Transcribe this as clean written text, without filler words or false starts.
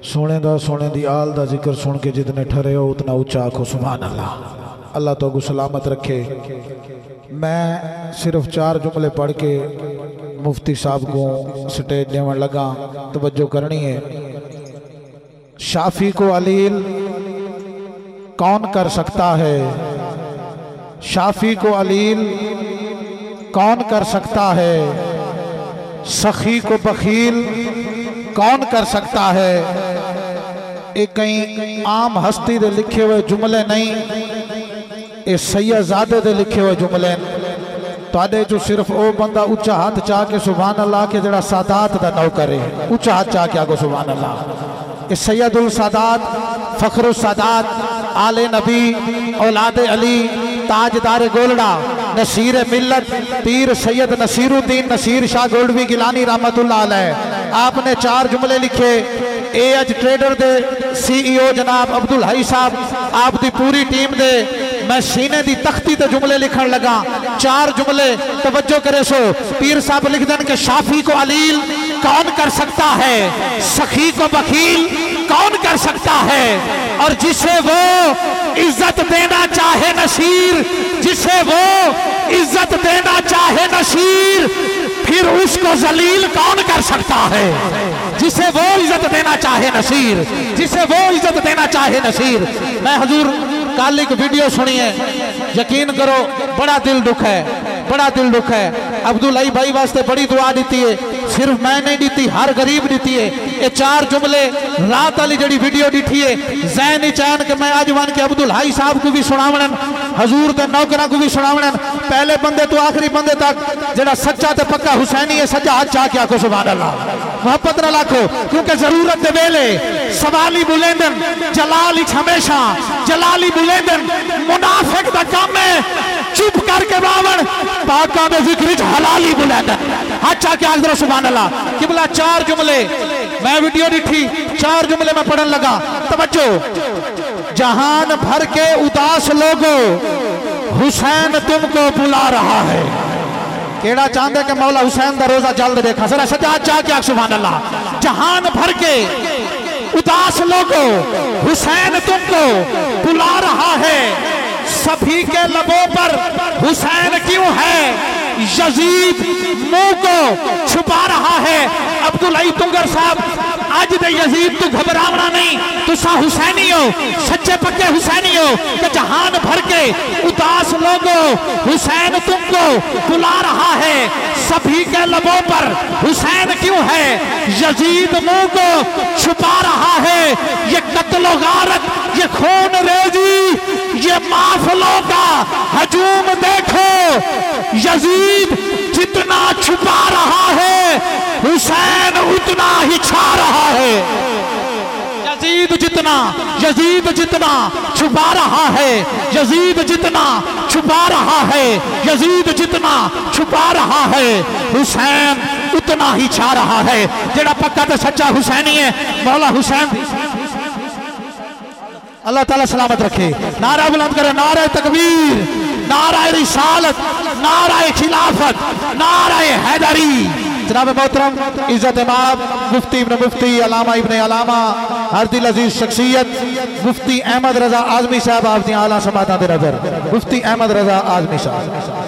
सोने दी आल दा जिक्र सुन के जितने ठहरे हो उतना ऊंचा आखो सुभान अल्लाह। अल्लाह तो को सलामत रखे। मैं सिर्फ 4 जुमले पढ़ के मुफ्ती साहब को स्टेज देवन लगा, तवज्जो करनी है। शाफी को अलील कौन कर सकता है? शाफी को अलील कौन कर सकता है? सखी को बखील कौन कर सकता है? एक कहीं आम हस्ती दे लिखे हुए जुमले नहीं, ये सैयदजादे दे लिखे हुए जुमले। तुहाडे जो सिर्फ वो बंदा उच्चा हाथ चाह के सुभान अल्लाह के जड़ा सादात दा नौकर है, उच्चा हाथ चाह के आगो सुभान अल्लाह। ये सैयदुल सादात, फखरुल सादात, आले नबी, औलादे अली, ताजदार गोलड़ा, नसीर मिल्लत, पीर सैयद नसीरुद्दीन नसीर शाह गोल्डवी गिलानी रहमतुल्लाह अलैह। आपने 4 जुमले लिखे। एज ट्रेडर दे CEO जनाब अब्दुल हई साहब, आप दी पूरी टीम दे मैं सीने दी तख्ती ते जुमले लिखण लगा। 4 जुमले तवज्जो करे सो। पीर साहब लिख देन के शाफी को अलील कौन कर सकता है? सखी को बखील कौन कर सकता है? और जिसे वो इज्जत देना चाहे नसीर, जिसे वो इज्जत देना चाहे नसीर, फिर उसको जलील कौन कर सकता है? जिसे वो इज्जत देना चाहे नसीर, जिसे वो इज्जत देना चाहे नसीर। मैं हुजूर कल एक वीडियो सुनी है, यकीन करो बड़ा दिल दुख है, बड़ा दिल दुख है। अब्दुल हई भाई वास्ते बड़ी दुआ दी है, सिर्फ मैं नहीं दी, हर गरीब दी है। ये 4 जुमले रात वाली जड़ी वीडियो दी है, जैन ही चाहन के मैं आज वन के अब्दुल हई साहब को भी सुनावण, हजूर के नौकरा को भी सुनावण, पहले बंदे तो आखिरी बंदे तक जड़ा सच्चा ते पक्का हुसैनी है, सच्चा हाथ चाह के आखो सुभान अल्लाह, मोहब्बत न लाखो। क्योंकि जरूरत दे वेले सवाली बुलेंदन जलाली हमेशा, जलाली बुलेंदन मुनाफिक दा काम है चुप करके बावन पाका में जिक्र हलाली बुलेंदन। हाथ चाह के आख दो सुभान अल्लाह। किबला 4 जुमले मैं वीडियो दिखी, 4 जुमले में पढ़न लगा। तवज्जो। जहान भर के उदास लोगों हुसैन तुमको बुला रहा है। केड़ा चांदे के मौला हुसैन दा रोजा जल्द देखा सरा सजा चाह के सुभान अल्लाह। जहान भर के उदास लोगों हुसैन तुमको बुला रहा है, सभी के लबों पर हुसैन क्यों है? यजीद मुंह को छुपा रहा है। अब्दुल हई तुंगर साहब, आज दे यजीद तू घबरावना नहीं, तुसा हुसैनी हो, सच्चे पक्के हुसैनी हो। कि जहान भर के उदास लोगों हुसैन तुमको बुला रहा है, सभी के लबों पर हुसैन क्यों है? यजीद मुंह को छुपा रहा है। ये कत्लो गारत, ये खून रेजी, ये माफलों का हजूम देखो। यजीद जितना छुपा रहा है, हुसैन उतना ही छा रहा है। यजीद जितना छुपा रहा है, यजीद जितना छुपा रहा है, यजीद जितना छुपा रहा है, हुसैन उतना ही छा रहा है। जेड़ा पक्का तो सच्चा हुसैनी है मौला हुसैन, अल्लाह ताला सलामत रखे। नारा बुलंद करे, नारा तकबीर, नारा रिसालत, नारा खिलाफत, नारा हैदरी। जनाब मोहतरम इज्जत इमाम मुफ्ती इब्न मुफ्ती अलामा इब्न अलामा हर दिल अजीज शख्सियत मुफ्ती अहमद रजा आजमी साहब, आप आला समाता दे नजर मुफ्ती अहमद रजा आजमी साहब।